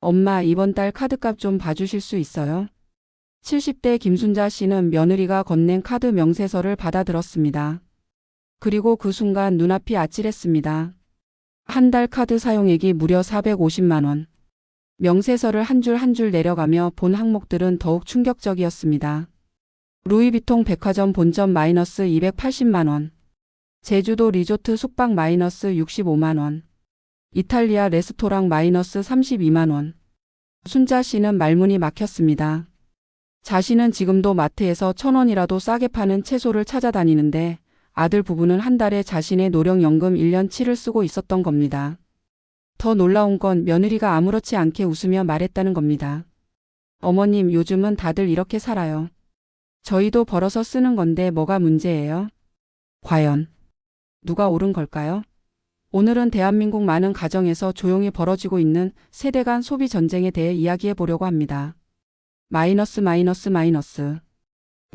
엄마, 이번 달 카드값 좀 봐주실 수 있어요? 70대 김순자 씨는 며느리가 건넨 카드 명세서를 받아들었습니다. 그리고 그 순간 눈앞이 아찔했습니다. 한 달 카드 사용액이 무려 450만 원. 명세서를 한 줄 한 줄 내려가며 본 항목들은 더욱 충격적이었습니다. 루이비통 백화점 본점 마이너스 280만 원. 제주도 리조트 숙박 마이너스 65만 원. 이탈리아 레스토랑 마이너스 32만 원. 순자 씨는 말문이 막혔습니다. 자신은 지금도 마트에서 1,000원이라도 싸게 파는 채소를 찾아다니는데 아들 부부는 한 달에 자신의 노령연금 1년치를 쓰고 있었던 겁니다. 더 놀라운 건 며느리가 아무렇지 않게 웃으며 말했다는 겁니다. 어머님, 요즘은 다들 이렇게 살아요. 저희도 벌어서 쓰는 건데 뭐가 문제예요? 과연 누가 옳은 걸까요? 오늘은 대한민국 많은 가정에서 조용히 벌어지고 있는 세대 간 소비 전쟁에 대해 이야기해 보려고 합니다. 마이너스.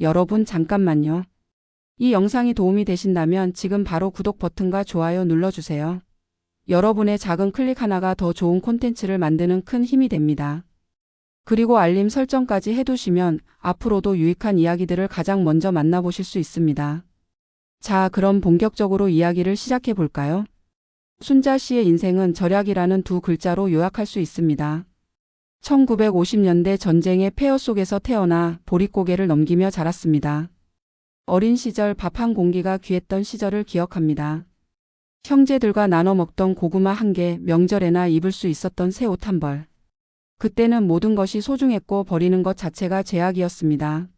여러분 잠깐만요. 이 영상이 도움이 되신다면 지금 바로 구독 버튼과 좋아요 눌러주세요. 여러분의 작은 클릭 하나가 더 좋은 콘텐츠를 만드는 큰 힘이 됩니다. 그리고 알림 설정까지 해두시면 앞으로도 유익한 이야기들을 가장 먼저 만나보실 수 있습니다. 자, 그럼 본격적으로 이야기를 시작해 볼까요? 순자 씨의 인생은 절약이라는 두 글자로 요약할 수 있습니다. 1950년대 전쟁의 폐허 속에서 태어나 보릿고개를 넘기며 자랐습니다. 어린 시절 밥 한 공기가 귀했던 시절을 기억합니다. 형제들과 나눠 먹던 고구마 한 개, 명절에나 입을 수 있었던 새 옷 한 벌. 그때는 모든 것이 소중했고 버리는 것 자체가 죄악이었습니다.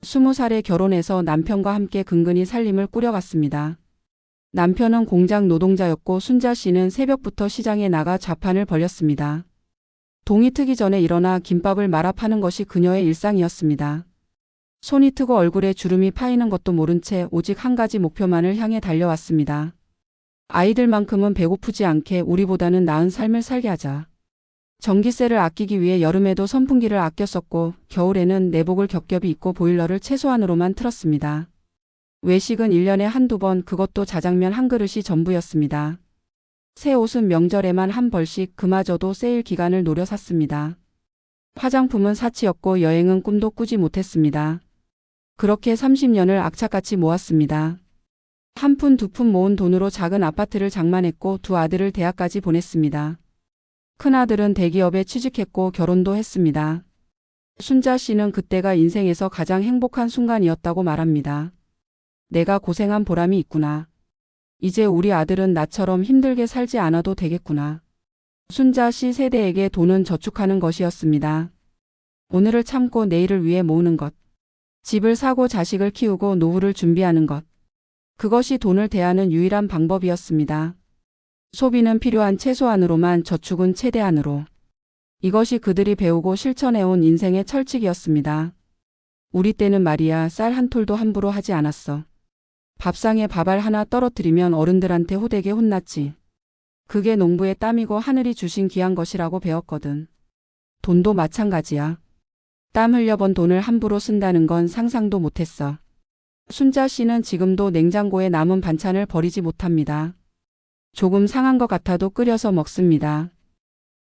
20살에 결혼해서 남편과 함께 근근히 살림을 꾸려갔습니다. 남편은 공장 노동자였고 순자 씨는 새벽부터 시장에 나가 좌판을 벌였습니다. 동이 트기 전에 일어나 김밥을 말아 파는 것이 그녀의 일상이었습니다. 손이 트고 얼굴에 주름이 파이는 것도 모른 채 오직 한 가지 목표만을 향해 달려왔습니다. 아이들만큼은 배고프지 않게 우리보다는 나은 삶을 살게 하자. 전기세를 아끼기 위해 여름에도 선풍기를 아껴 썼고 겨울에는 내복을 겹겹이 입고 보일러를 최소한으로만 틀었습니다. 외식은 1년에 한두 번, 그것도 자장면 한 그릇이 전부였습니다. 새 옷은 명절에만 한 벌씩, 그마저도 세일 기간을 노려 샀습니다. 화장품은 사치였고 여행은 꿈도 꾸지 못했습니다. 그렇게 30년을 악착같이 모았습니다. 한 푼 두 푼 모은 돈으로 작은 아파트를 장만했고 두 아들을 대학까지 보냈습니다. 큰아들은 대기업에 취직했고 결혼도 했습니다. 순자 씨는 그때가 인생에서 가장 행복한 순간이었다고 말합니다. 내가 고생한 보람이 있구나. 이제 우리 아들은 나처럼 힘들게 살지 않아도 되겠구나. 순자 씨 세대에게 돈은 저축하는 것이었습니다. 오늘을 참고 내일을 위해 모으는 것. 집을 사고 자식을 키우고 노후를 준비하는 것. 그것이 돈을 대하는 유일한 방법이었습니다. 소비는 필요한 최소한으로만, 저축은 최대한으로. 이것이 그들이 배우고 실천해온 인생의 철칙이었습니다. 우리 때는 말이야, 쌀 한 톨도 함부로 하지 않았어. 밥상에 밥알 하나 떨어뜨리면 어른들한테 호되게 혼났지. 그게 농부의 땀이고 하늘이 주신 귀한 것이라고 배웠거든. 돈도 마찬가지야. 땀 흘려 번 돈을 함부로 쓴다는 건 상상도 못했어. 순자 씨는 지금도 냉장고에 남은 반찬을 버리지 못합니다. 조금 상한 것 같아도 끓여서 먹습니다.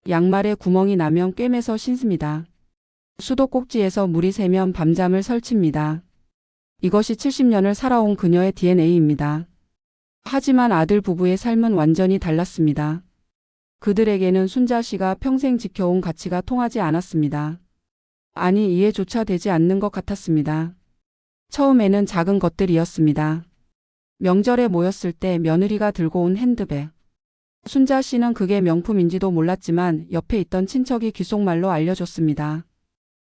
양말에 구멍이 나면 꿰매서 신습니다. 수도꼭지에서 물이 새면 밤잠을 설칩니다. 이것이 70년을 살아온 그녀의 DNA입니다. 하지만 아들 부부의 삶은 완전히 달랐습니다. 그들에게는 순자 씨가 평생 지켜온 가치가 통하지 않았습니다. 아니, 이해조차 되지 않는 것 같았습니다. 처음에는 작은 것들이었습니다. 명절에 모였을 때 며느리가 들고 온 핸드백. 순자 씨는 그게 명품인지도 몰랐지만 옆에 있던 친척이 귓속말로 알려줬습니다.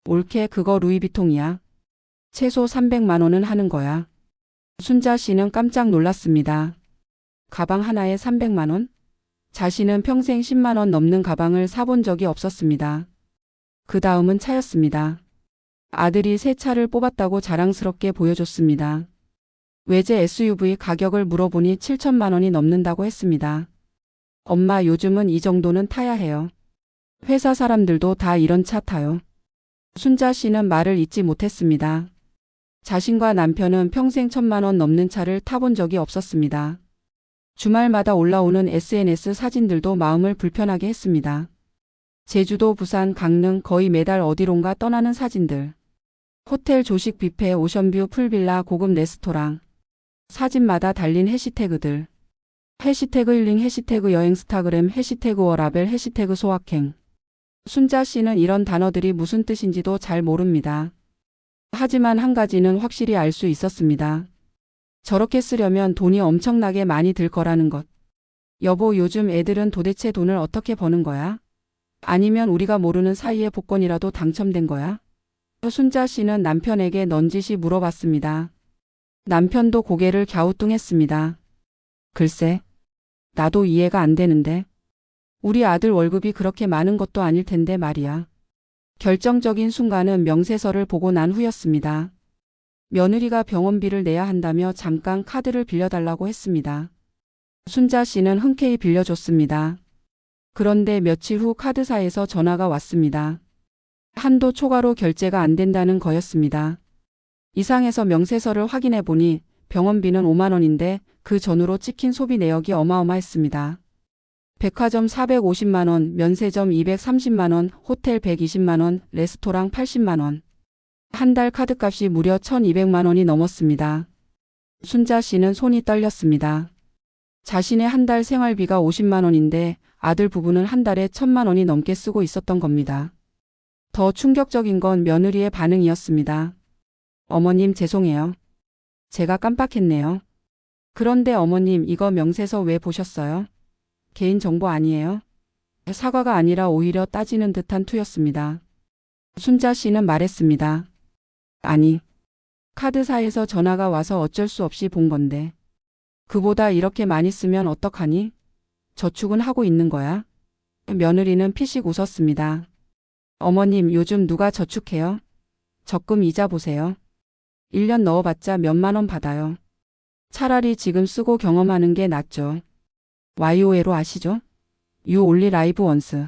옳게, 그거 루이비통이야. 최소 300만 원은 하는 거야. 순자 씨는 깜짝 놀랐습니다. 가방 하나에 300만 원? 자신은 평생 10만 원 넘는 가방을 사본 적이 없었습니다. 그 다음은 차였습니다. 아들이 새 차를 뽑았다고 자랑스럽게 보여줬습니다. 외제 SUV 가격을 물어보니 7천만 원이 넘는다고 했습니다. 엄마, 요즘은 이 정도는 타야 해요. 회사 사람들도 다 이런 차 타요. 순자 씨는 말을 잇지 못했습니다. 자신과 남편은 평생 1,000만 원 넘는 차를 타본 적이 없었습니다. 주말마다 올라오는 SNS 사진들도 마음을 불편하게 했습니다. 제주도, 부산, 강릉 거의 매달 어디론가 떠나는 사진들. 호텔 조식 뷔페, 오션뷰, 풀빌라, 고급 레스토랑. 사진마다 달린 해시태그들. 해시태그 힐링, 해시태그 여행, 스타그램, 해시태그 워라벨, 해시태그 소확행. 순자 씨는 이런 단어들이 무슨 뜻인지도 잘 모릅니다. 하지만 한 가지는 확실히 알 수 있었습니다. 저렇게 쓰려면 돈이 엄청나게 많이 들 거라는 것. 여보, 요즘 애들은 도대체 돈을 어떻게 버는 거야? 아니면 우리가 모르는 사이에 복권이라도 당첨된 거야? 순자 씨는 남편에게 넌지시 물어봤습니다. 남편도 고개를 갸우뚱했습니다. 글쎄, 나도 이해가 안 되는데. 우리 아들 월급이 그렇게 많은 것도 아닐 텐데 말이야. 결정적인 순간은 명세서를 보고 난 후였습니다. 며느리가 병원비를 내야 한다며 잠깐 카드를 빌려달라고 했습니다. 순자 씨는 흔쾌히 빌려줬습니다. 그런데 며칠 후 카드사에서 전화가 왔습니다. 한도 초과로 결제가 안 된다는 거였습니다. 이상해서 명세서를 확인해 보니 병원비는 5만 원인데 그 전후로 찍힌 소비 내역이 어마어마했습니다. 백화점 450만 원, 면세점 230만 원, 호텔 120만 원, 레스토랑 80만 원. 한 달 카드값이 무려 1,200만 원이 넘었습니다. 순자 씨는 손이 떨렸습니다. 자신의 한 달 생활비가 50만 원인데 아들 부부는 한 달에 1,000만 원이 넘게 쓰고 있었던 겁니다. 더 충격적인 건 며느리의 반응이었습니다. 어머님, 죄송해요. 제가 깜빡했네요. 그런데 어머님, 이거 명세서 왜 보셨어요? 개인정보 아니에요? 사과가 아니라 오히려 따지는 듯한 투였습니다. 순자 씨는 말했습니다. 아니, 카드사에서 전화가 와서 어쩔 수 없이 본 건데. 그보다 이렇게 많이 쓰면 어떡하니? 저축은 하고 있는 거야? 며느리는 피식 웃었습니다. 어머님, 요즘 누가 저축해요? 적금 이자 보세요. 1년 넣어봤자 몇만 원 받아요. 차라리 지금 쓰고 경험하는 게 낫죠. YOLO 아시죠? You only live once.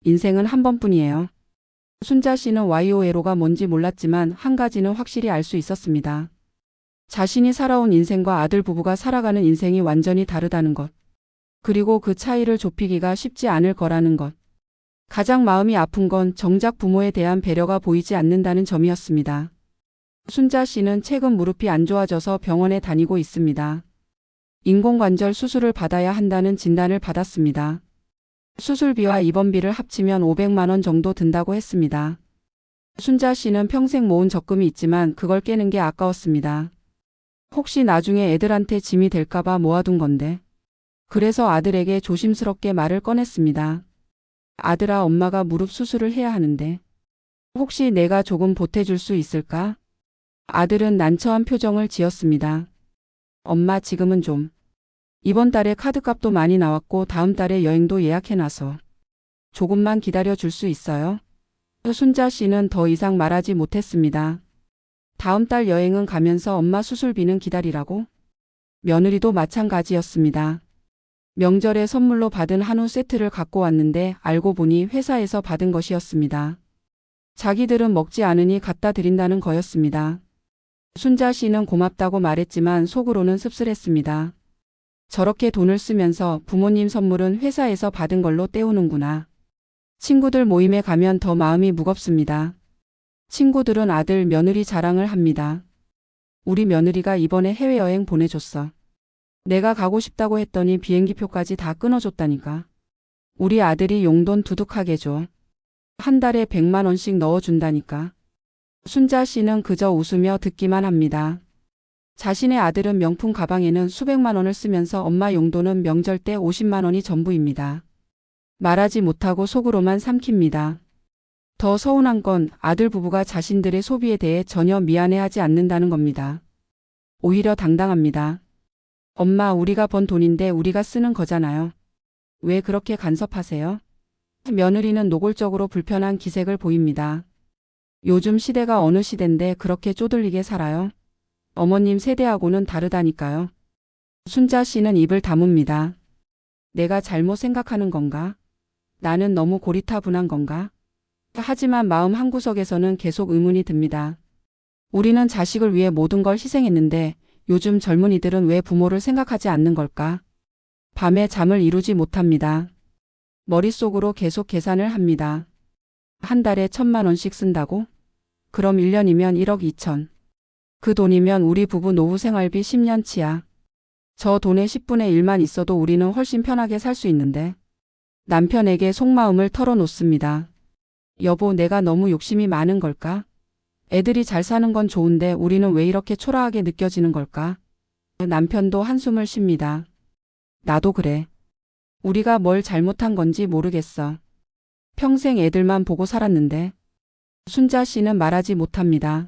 인생은 한 번뿐이에요. 순자 씨는 YOLO가 뭔지 몰랐지만 한 가지는 확실히 알 수 있었습니다. 자신이 살아온 인생과 아들 부부가 살아가는 인생이 완전히 다르다는 것. 그리고 그 차이를 좁히기가 쉽지 않을 거라는 것. 가장 마음이 아픈 건 정작 부모에 대한 배려가 보이지 않는다는 점이었습니다. 순자 씨는 최근 무릎이 안 좋아져서 병원에 다니고 있습니다. 인공관절 수술을 받아야 한다는 진단을 받았습니다. 수술비와 입원비를 합치면 500만 원 정도 든다고 했습니다. 순자 씨는 평생 모은 적금이 있지만 그걸 깨는 게 아까웠습니다. 혹시 나중에 애들한테 짐이 될까봐 모아둔 건데. 그래서 아들에게 조심스럽게 말을 꺼냈습니다. 아들아, 엄마가 무릎 수술을 해야 하는데 혹시 내가 조금 보태줄 수 있을까? 아들은 난처한 표정을 지었습니다. 엄마, 지금은 좀. 이번 달에 카드값도 많이 나왔고 다음 달에 여행도 예약해놔서 조금만 기다려 줄 수 있어요? 순자 씨는 더 이상 말하지 못했습니다. 다음 달 여행은 가면서 엄마 수술비는 기다리라고? 며느리도 마찬가지였습니다. 명절에 선물로 받은 한우 세트를 갖고 왔는데 알고 보니 회사에서 받은 것이었습니다. 자기들은 먹지 않으니 갖다 드린다는 거였습니다. 순자 씨는 고맙다고 말했지만 속으로는 씁쓸했습니다. 저렇게 돈을 쓰면서 부모님 선물은 회사에서 받은 걸로 때우는구나. 친구들 모임에 가면 더 마음이 무겁습니다. 친구들은 아들, 며느리 자랑을 합니다. 우리 며느리가 이번에 해외여행 보내줬어. 내가 가고 싶다고 했더니 비행기표까지 다 끊어줬다니까. 우리 아들이 용돈 두둑하게 줘. 한 달에 100만 원씩 넣어준다니까. 순자 씨는 그저 웃으며 듣기만 합니다. 자신의 아들은 명품 가방에는 수백만 원을 쓰면서 엄마 용돈은 명절 때 50만 원이 전부입니다. 말하지 못하고 속으로만 삼킵니다. 더 서운한 건 아들 부부가 자신들의 소비에 대해 전혀 미안해하지 않는다는 겁니다. 오히려 당당합니다. 엄마, 우리가 번 돈인데 우리가 쓰는 거잖아요. 왜 그렇게 간섭하세요? 며느리는 노골적으로 불편한 기색을 보입니다. 요즘 시대가 어느 시대인데 그렇게 쪼들리게 살아요? 어머님 세대하고는 다르다니까요. 순자 씨는 입을 다뭅니다. 내가 잘못 생각하는 건가? 나는 너무 고리타분한 건가? 하지만 마음 한구석에서는 계속 의문이 듭니다. 우리는 자식을 위해 모든 걸 희생했는데 요즘 젊은이들은 왜 부모를 생각하지 않는 걸까? 밤에 잠을 이루지 못합니다. 머릿속으로 계속 계산을 합니다. 한 달에 1,000만 원씩 쓴다고? 그럼 1년이면 1억 2천. 그 돈이면 우리 부부 노후 생활비 10년치야. 저 돈의 10분의 1만 있어도 우리는 훨씬 편하게 살 수 있는데. 남편에게 속마음을 털어놓습니다. 여보, 내가 너무 욕심이 많은 걸까? 애들이 잘 사는 건 좋은데 우리는 왜 이렇게 초라하게 느껴지는 걸까? 남편도 한숨을 쉽니다. 나도 그래. 우리가 뭘 잘못한 건지 모르겠어. 평생 애들만 보고 살았는데. 순자 씨는 말하지 못합니다.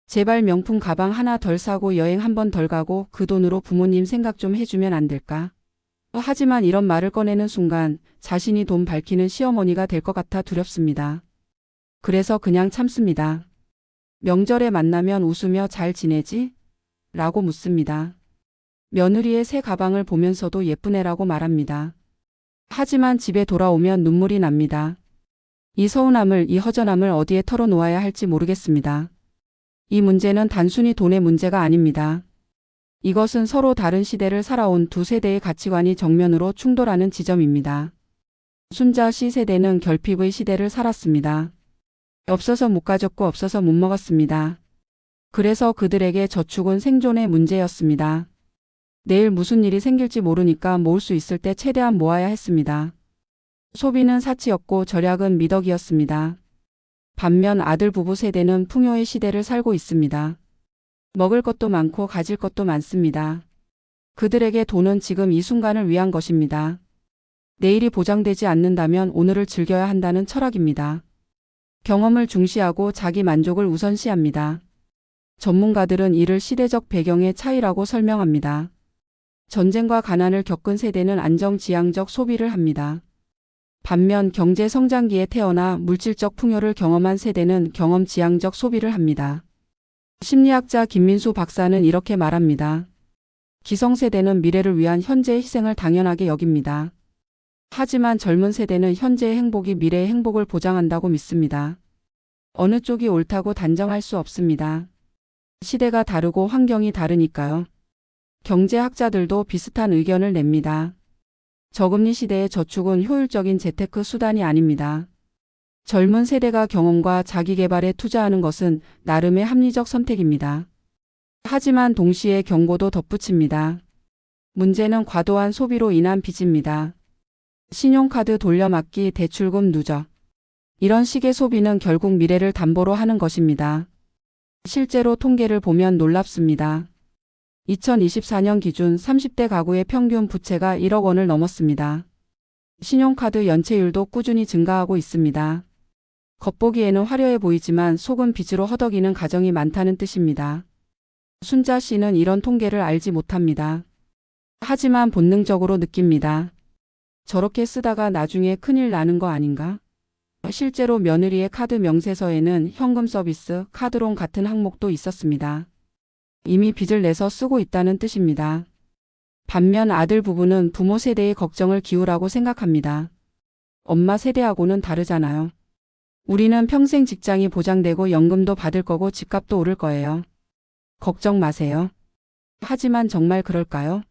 제발 명품 가방 하나 덜 사고 여행 한 번 덜 가고 그 돈으로 부모님 생각 좀 해주면 안 될까? 하지만 이런 말을 꺼내는 순간 자신이 돈 밝히는 시어머니가 될 것 같아 두렵습니다. 그래서 그냥 참습니다. 명절에 만나면 웃으며 잘 지내지? 라고 묻습니다. 며느리의 새 가방을 보면서도 예쁜 애라고 말합니다. 하지만 집에 돌아오면 눈물이 납니다. 이 서운함을, 이 허전함을 어디에 털어놓아야 할지 모르겠습니다. 이 문제는 단순히 돈의 문제가 아닙니다. 이것은 서로 다른 시대를 살아온 두 세대의 가치관이 정면으로 충돌하는 지점입니다. 순자 씨 세대는 결핍의 시대를 살았습니다. 없어서 못 가졌고 없어서 못 먹었습니다. 그래서 그들에게 저축은 생존의 문제였습니다. 내일 무슨 일이 생길지 모르니까 모을 수 있을 때 최대한 모아야 했습니다. 소비는 사치였고 절약은 미덕이었습니다. 반면 아들 부부 세대는 풍요의 시대를 살고 있습니다. 먹을 것도 많고 가질 것도 많습니다. 그들에게 돈은 지금 이 순간을 위한 것입니다. 내일이 보장되지 않는다면 오늘을 즐겨야 한다는 철학입니다. 경험을 중시하고 자기 만족을 우선시합니다. 전문가들은 이를 시대적 배경의 차이라고 설명합니다. 전쟁과 가난을 겪은 세대는 안정지향적 소비를 합니다. 반면 경제 성장기에 태어나 물질적 풍요를 경험한 세대는 경험지향적 소비를 합니다. 심리학자 김민수 박사는 이렇게 말합니다. 기성세대는 미래를 위한 현재의 희생을 당연하게 여깁니다. 하지만 젊은 세대는 현재의 행복이 미래의 행복을 보장한다고 믿습니다. 어느 쪽이 옳다고 단정할 수 없습니다. 시대가 다르고 환경이 다르니까요. 경제학자들도 비슷한 의견을 냅니다. 저금리 시대의 저축은 효율적인 재테크 수단이 아닙니다. 젊은 세대가 경험과 자기개발에 투자하는 것은 나름의 합리적 선택입니다. 하지만 동시에 경고도 덧붙입니다. 문제는 과도한 소비로 인한 빚입니다. 신용카드 돌려막기, 대출금 누적. 이런 식의 소비는 결국 미래를 담보로 하는 것입니다. 실제로 통계를 보면 놀랍습니다. 2024년 기준 30대 가구의 평균 부채가 1억 원을 넘었습니다. 신용카드 연체율도 꾸준히 증가하고 있습니다. 겉보기에는 화려해 보이지만 속은 빚으로 허덕이는 가정이 많다는 뜻입니다. 순자 씨는 이런 통계를 알지 못합니다. 하지만 본능적으로 느낍니다. 저렇게 쓰다가 나중에 큰일 나는 거 아닌가? 실제로 며느리의 카드 명세서에는 현금 서비스, 카드론 같은 항목도 있었습니다. 이미 빚을 내서 쓰고 있다는 뜻입니다. 반면 아들 부부는 부모 세대의 걱정을 기우라고 생각합니다. 엄마 세대하고는 다르잖아요. 우리는 평생 직장이 보장되고 연금도 받을 거고 집값도 오를 거예요. 걱정 마세요. 하지만 정말 그럴까요?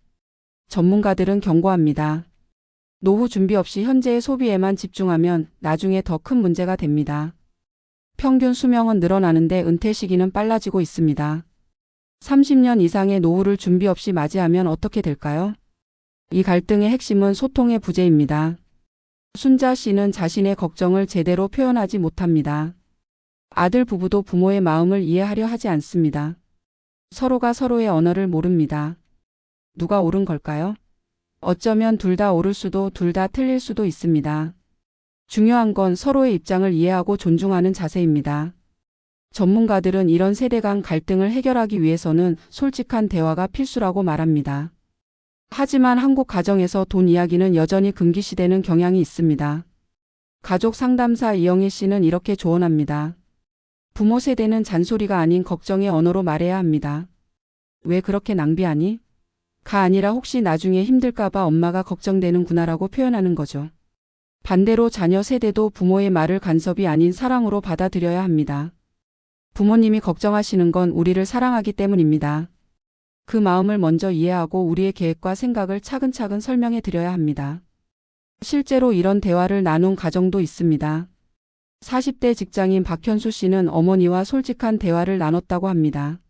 전문가들은 경고합니다. 노후 준비 없이 현재의 소비에만 집중하면 나중에 더 큰 문제가 됩니다. 평균 수명은 늘어나는데 은퇴 시기는 빨라지고 있습니다. 30년 이상의 노후를 준비 없이 맞이하면 어떻게 될까요? 이 갈등의 핵심은 소통의 부재입니다. 순자 씨는 자신의 걱정을 제대로 표현하지 못합니다. 아들 부부도 부모의 마음을 이해하려 하지 않습니다. 서로가 서로의 언어를 모릅니다. 누가 옳은 걸까요? 어쩌면 둘 다 옳을 수도 둘 다 틀릴 수도 있습니다. 중요한 건 서로의 입장을 이해하고 존중하는 자세입니다. 전문가들은 이런 세대 간 갈등을 해결하기 위해서는 솔직한 대화가 필수라고 말합니다. 하지만 한국 가정에서 돈 이야기는 여전히 금기시되는 경향이 있습니다. 가족 상담사 이영애 씨는 이렇게 조언합니다. 부모 세대는 잔소리가 아닌 걱정의 언어로 말해야 합니다. 왜 그렇게 낭비하니? 가 아니라 혹시 나중에 힘들까봐 엄마가 걱정되는구나라고 표현하는 거죠. 반대로 자녀 세대도 부모의 말을 간섭이 아닌 사랑으로 받아들여야 합니다. 부모님이 걱정하시는 건 우리를 사랑하기 때문입니다. 그 마음을 먼저 이해하고 우리의 계획과 생각을 차근차근 설명해 드려야 합니다. 실제로 이런 대화를 나눈 가정도 있습니다. 40대 직장인 박현수 씨는 어머니와 솔직한 대화를 나눴다고 합니다.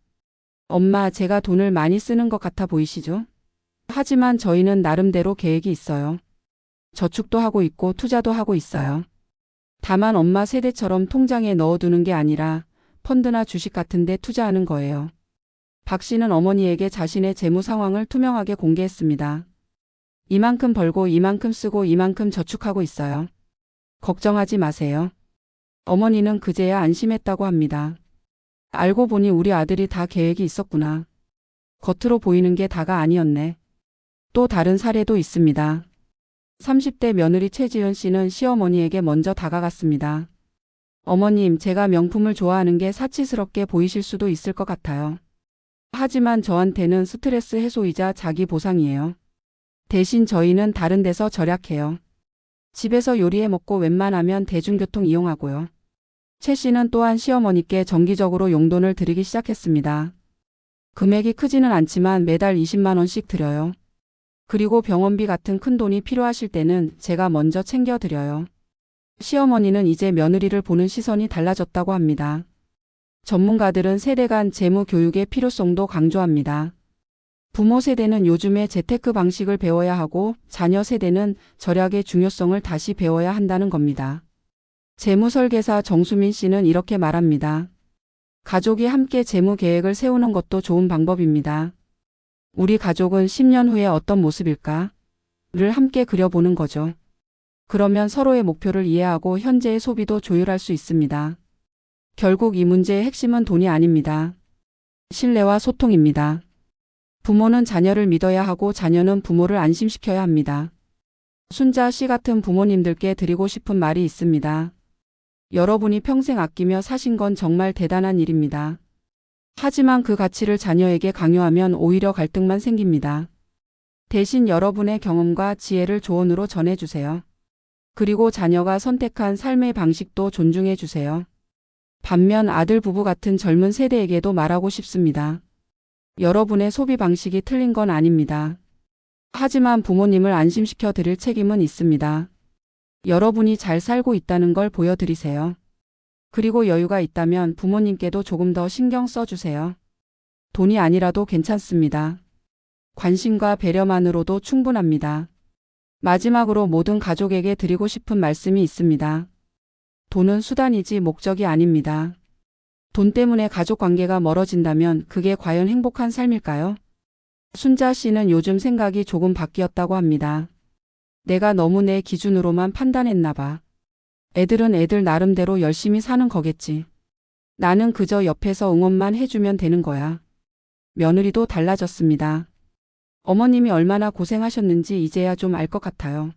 엄마, 제가 돈을 많이 쓰는 것 같아 보이시죠? 하지만 저희는 나름대로 계획이 있어요. 저축도 하고 있고 투자도 하고 있어요. 다만 엄마 세대처럼 통장에 넣어두는 게 아니라 펀드나 주식 같은 데 투자하는 거예요. 박 씨는 어머니에게 자신의 재무 상황을 투명하게 공개했습니다. 이만큼 벌고 이만큼 쓰고 이만큼 저축하고 있어요. 걱정하지 마세요. 어머니는 그제야 안심했다고 합니다. 알고 보니 우리 아들이 다 계획이 있었구나. 겉으로 보이는 게 다가 아니었네. 또 다른 사례도 있습니다. 30대 며느리 최지연 씨는 시어머니에게 먼저 다가갔습니다. 어머님, 제가 명품을 좋아하는 게 사치스럽게 보이실 수도 있을 것 같아요. 하지만 저한테는 스트레스 해소이자 자기 보상이에요. 대신 저희는 다른 데서 절약해요. 집에서 요리해 먹고 웬만하면 대중교통 이용하고요. 최 씨는 또한 시어머니께 정기적으로 용돈을 드리기 시작했습니다. 금액이 크지는 않지만 매달 20만 원씩 드려요. 그리고 병원비 같은 큰 돈이 필요하실 때는 제가 먼저 챙겨드려요. 시어머니는 이제 며느리를 보는 시선이 달라졌다고 합니다. 전문가들은 세대 간 재무 교육의 필요성도 강조합니다. 부모 세대는 요즘의 재테크 방식을 배워야 하고 자녀 세대는 절약의 중요성을 다시 배워야 한다는 겁니다. 재무 설계사 정수민 씨는 이렇게 말합니다. 가족이 함께 재무 계획을 세우는 것도 좋은 방법입니다. 우리 가족은 10년 후에 어떤 모습일까?를 함께 그려보는 거죠. 그러면 서로의 목표를 이해하고 현재의 소비도 조율할 수 있습니다. 결국 이 문제의 핵심은 돈이 아닙니다. 신뢰와 소통입니다. 부모는 자녀를 믿어야 하고 자녀는 부모를 안심시켜야 합니다. 순자 씨 같은 부모님들께 드리고 싶은 말이 있습니다. 여러분이 평생 아끼며 사신 건 정말 대단한 일입니다. 하지만 그 가치를 자녀에게 강요하면 오히려 갈등만 생깁니다. 대신 여러분의 경험과 지혜를 조언으로 전해주세요. 그리고 자녀가 선택한 삶의 방식도 존중해주세요. 반면 아들 부부 같은 젊은 세대에게도 말하고 싶습니다. 여러분의 소비 방식이 틀린 건 아닙니다. 하지만 부모님을 안심시켜 드릴 책임은 있습니다. 여러분이 잘 살고 있다는 걸 보여드리세요. 그리고 여유가 있다면 부모님께도 조금 더 신경 써주세요. 돈이 아니라도 괜찮습니다. 관심과 배려만으로도 충분합니다. 마지막으로 모든 가족에게 드리고 싶은 말씀이 있습니다. 돈은 수단이지 목적이 아닙니다. 돈 때문에 가족 관계가 멀어진다면 그게 과연 행복한 삶일까요? 순자 씨는 요즘 생각이 조금 바뀌었다고 합니다. 내가 너무 내 기준으로만 판단했나 봐. 애들은 애들 나름대로 열심히 사는 거겠지. 나는 그저 옆에서 응원만 해주면 되는 거야. 며느리도 달라졌습니다. 어머님이 얼마나 고생하셨는지 이제야 좀 알 것 같아요.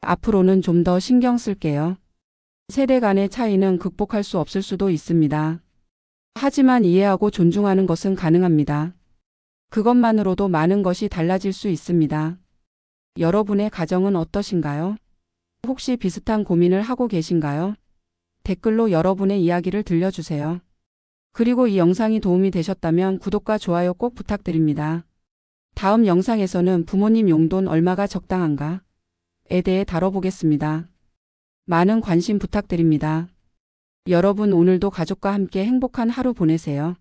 앞으로는 좀 더 신경 쓸게요. 세대 간의 차이는 극복할 수 없을 수도 있습니다. 하지만 이해하고 존중하는 것은 가능합니다. 그것만으로도 많은 것이 달라질 수 있습니다. 여러분의 가정은 어떠신가요? 혹시 비슷한 고민을 하고 계신가요? 댓글로 여러분의 이야기를 들려주세요. 그리고 이 영상이 도움이 되셨다면 구독과 좋아요 꼭 부탁드립니다. 다음 영상에서는 부모님 용돈 얼마가 적당한가에 대해 다뤄보겠습니다. 많은 관심 부탁드립니다. 여러분 오늘도 가족과 함께 행복한 하루 보내세요.